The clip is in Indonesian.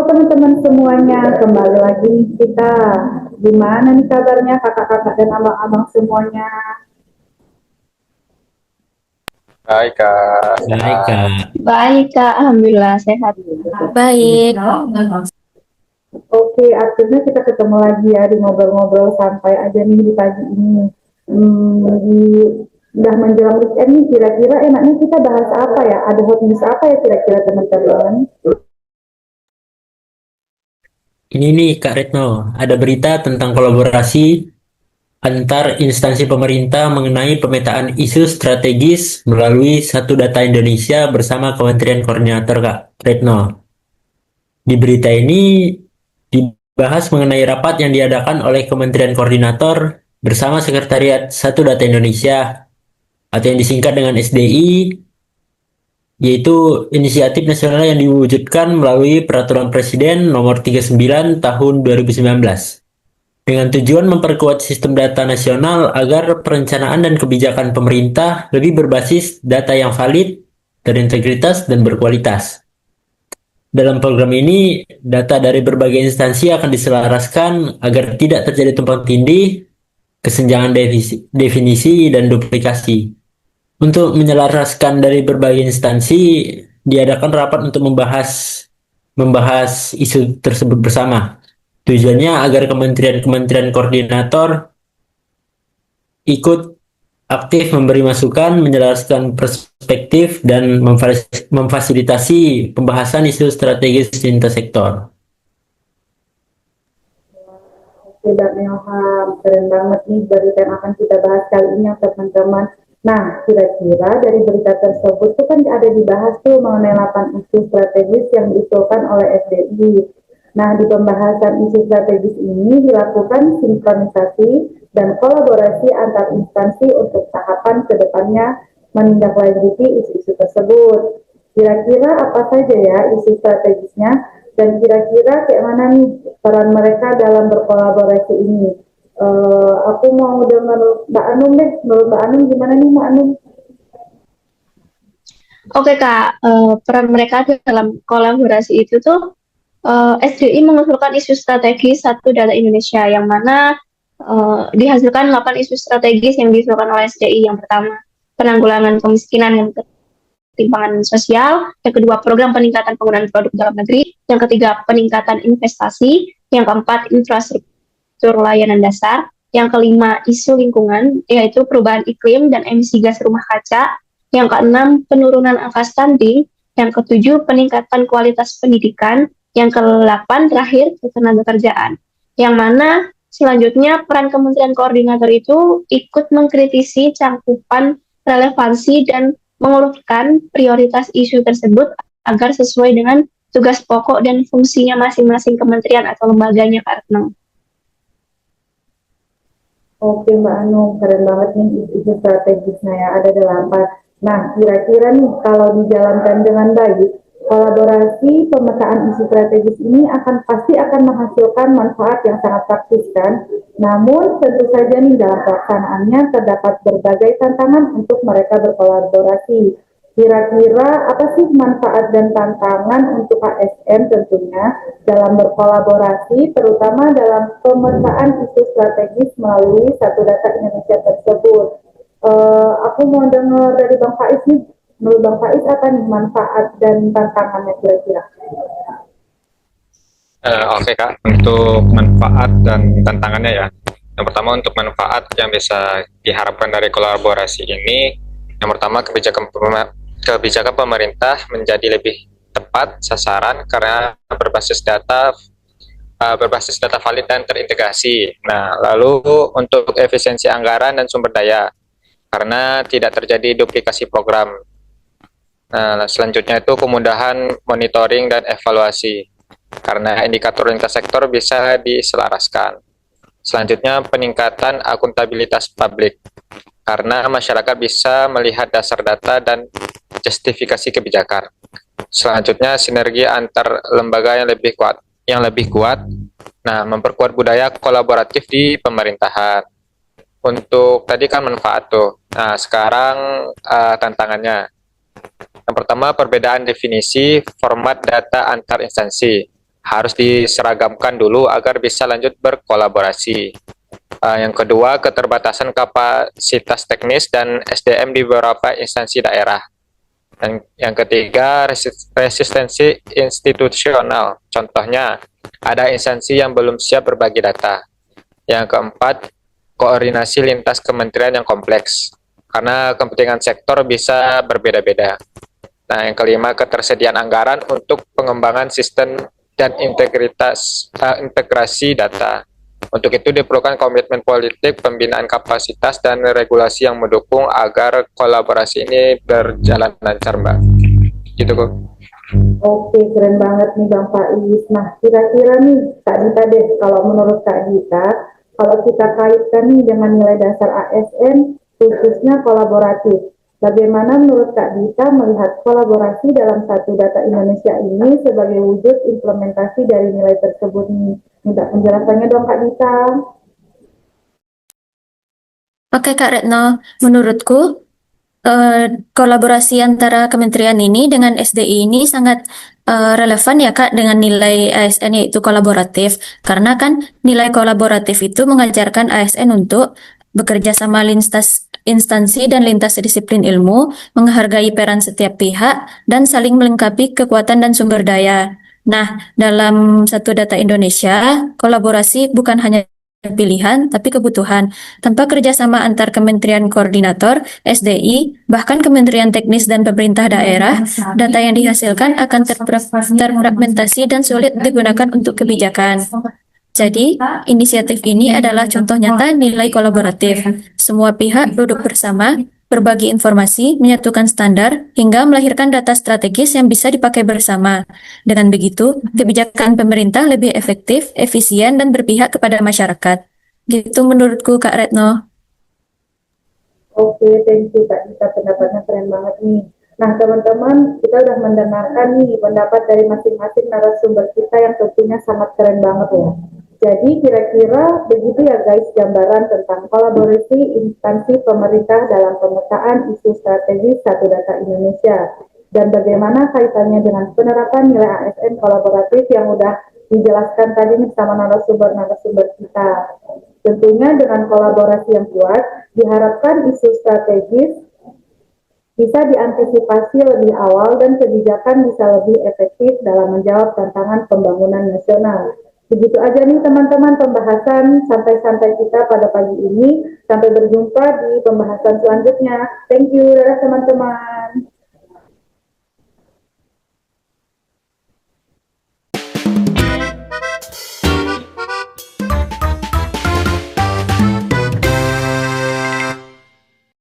Halo teman-teman semuanya, kembali lagi nih kita. Gimana nih kabarnya kakak-kakak dan abang-abang semuanya? Hai Kak, Baik, sehat. Kak. Baik, Kak. Alhamdulillah sehat. Baik. Oke, akhirnya kita ketemu lagi ya di ngobrol-ngobrol santai aja nih di pagi ini. Di udah menjelang weekend nih, kira-kira enaknya kita bahas apa ya? Ada hot news apa ya kira-kira teman-teman? Ini nih Kak Retno, ada berita tentang kolaborasi antar instansi pemerintah mengenai pemetaan isu strategis melalui Satu Data Indonesia bersama Kementerian Koordinator Kak Retno. Di berita ini dibahas mengenai rapat yang diadakan oleh Kementerian Koordinator bersama Sekretariat Satu Data Indonesia atau yang disingkat dengan SDI, yaitu inisiatif nasional yang diwujudkan melalui Peraturan Presiden Nomor 39 Tahun 2019 dengan tujuan memperkuat sistem data nasional agar perencanaan dan kebijakan pemerintah lebih berbasis data yang valid, terintegritas, dan berkualitas. Dalam program ini, data dari berbagai instansi akan diselaraskan agar tidak terjadi tumpang tindih, kesenjangan definisi, dan duplikasi. Untuk menyelaraskan dari berbagai instansi, diadakan rapat untuk membahas isu tersebut bersama. Tujuannya agar kementerian-kementerian koordinator ikut aktif memberi masukan, menjelaskan perspektif, dan memfasilitasi pembahasan isu strategis lintas sektor. Tidak Ilham, keren banget nih berita yang akan kita bahas kali ini ya teman-teman. Nah, kira-kira dari berita tersebut tuh kan ada dibahas tuh mengenai 8 isu strategis yang diusulkan oleh SDI. Nah, di pembahasan isu strategis ini dilakukan sinkronisasi dan kolaborasi antar instansi untuk tahapan kedepannya menindaklanjuti isu-isu tersebut. Kira-kira apa saja ya isu strategisnya dan kira-kira kayak mana nih peran mereka dalam berkolaborasi ini? Aku mau dengar Mbak Anum deh. Menurut Mbak Anum gimana nih Mbak Anum? Oke, Kak. Peran mereka dalam kolaborasi itu tuh SDI mengusulkan isu strategis Satu Data Indonesia yang mana dihasilkan 8 isu strategis yang diusulkan oleh SDI. Yang pertama, penanggulangan kemiskinan dan ketimpangan sosial. Yang kedua, program peningkatan penggunaan produk dalam negeri. Yang ketiga, peningkatan investasi. Yang keempat, infrastruktur layanan dasar. Yang kelima, isu lingkungan, yaitu perubahan iklim dan emisi gas rumah kaca. Yang keenam, penurunan angka stunting. Yang ketujuh, peningkatan kualitas pendidikan. Yang kedelapan, terakhir, ketenagakerjaan. Yang mana selanjutnya peran Kementerian Koordinator itu ikut mengkritisi cangkupan relevansi dan mengurutkan prioritas isu tersebut agar sesuai dengan tugas pokok dan fungsinya masing-masing kementerian atau lembaganya, Kak Retno. Oke Mbak Anum, keren banget nih isu strategisnya ya, ada 8. Nah, kira-kira nih kalau dijalankan dengan baik, kolaborasi pemetaan isu strategis ini pasti akan menghasilkan manfaat yang sangat praktis kan. Namun tentu saja nih dalam pelaksanaannya terdapat berbagai tantangan untuk mereka berkolaborasi. Kira-kira apa sih manfaat dan tantangan untuk ASN tentunya dalam berkolaborasi, terutama dalam pemetaan isu strategis melalui Satu Data Indonesia tersebut? Aku mau dengar dari Bang Faiz nih. Menurut Bang Faiz apa nih manfaat dan tantangannya kira-kira? Oke Kak, untuk manfaat dan tantangannya ya. Yang pertama untuk manfaat yang bisa diharapkan dari kolaborasi ini, yang pertama kebijakan pemerintah menjadi lebih tepat sasaran karena berbasis data valid dan terintegrasi. Nah, lalu untuk efisiensi anggaran dan sumber daya karena tidak terjadi duplikasi program. Nah, selanjutnya itu kemudahan monitoring dan evaluasi karena indikator lintas sektor bisa diselaraskan. Selanjutnya peningkatan akuntabilitas publik karena masyarakat bisa melihat dasar data dan justifikasi kebijakan. Selanjutnya sinergi antar lembaga yang lebih kuat. Nah, memperkuat budaya kolaboratif di pemerintahan. Untuk tadi kan manfaat tuh. Nah, sekarang tantangannya. Yang pertama, perbedaan definisi format data antar instansi. harus diseragamkan dulu agar bisa lanjut berkolaborasi. Yang kedua, keterbatasan kapasitas teknis dan SDM di beberapa instansi daerah. Dan yang ketiga, resistensi institusional. Contohnya, ada instansi yang belum siap berbagi data. Yang keempat, koordinasi lintas kementerian yang kompleks, karena kepentingan sektor bisa berbeda-beda. Nah, yang kelima, ketersediaan anggaran untuk pengembangan sistem dan integrasi data. Untuk itu diperlukan komitmen politik, pembinaan kapasitas, dan regulasi yang mendukung agar kolaborasi ini berjalan lancar, Mbak. Gitu kok. Oke, keren banget nih Bang Faiz. Nah, kira-kira nih Kak Dita deh, kalau menurut Kak Dita, kalau kita kaitkan nih dengan nilai dasar ASN, khususnya kolaboratif, bagaimana menurut Kak Dita melihat kolaborasi dalam satu data Indonesia ini sebagai wujud implementasi dari nilai tersebut nih? Minta penjelasannya dong Kak Dita. Oke Kak Retno, menurutku kolaborasi antara kementerian ini dengan SDI ini sangat relevan ya Kak dengan nilai ASN yaitu kolaboratif. Karena kan nilai kolaboratif itu mengajarkan ASN untuk bekerja sama lintas instansi dan lintas disiplin ilmu, menghargai peran setiap pihak, dan saling melengkapi kekuatan dan sumber daya. Nah, dalam satu data Indonesia, kolaborasi bukan hanya pilihan, tapi kebutuhan. Tanpa kerjasama antar kementerian koordinator, SDI, bahkan kementerian teknis dan pemerintah daerah, data yang dihasilkan akan terfragmentasi dan sulit digunakan untuk kebijakan. Jadi, inisiatif ini adalah contoh nyata nilai kolaboratif. Semua pihak duduk bersama, berbagi informasi, menyatukan standar, hingga melahirkan data strategis yang bisa dipakai bersama. Dengan begitu, kebijakan pemerintah lebih efektif, efisien, dan berpihak kepada masyarakat. Gitu menurutku, Kak Retno. Oke, thank you Kak Dita, pendapatnya keren banget nih. Nah teman-teman, kita udah mendengarkan nih pendapat dari masing-masing narasumber kita yang tentunya sangat keren banget ya. Jadi kira-kira begitu ya guys gambaran tentang kolaborasi instansi pemerintah dalam pemetaan isu strategis satu data Indonesia dan bagaimana kaitannya dengan penerapan nilai ASN kolaboratif yang udah dijelaskan tadi nih sama narasumber-narasumber kita. Tentunya dengan kolaborasi yang kuat diharapkan isu strategis bisa diantisipasi lebih awal dan kebijakan bisa lebih efektif dalam menjawab tantangan pembangunan nasional. Begitu aja nih teman-teman pembahasan santai-santai kita pada pagi ini. Sampai berjumpa di pembahasan selanjutnya. Thank you, dadah teman-teman.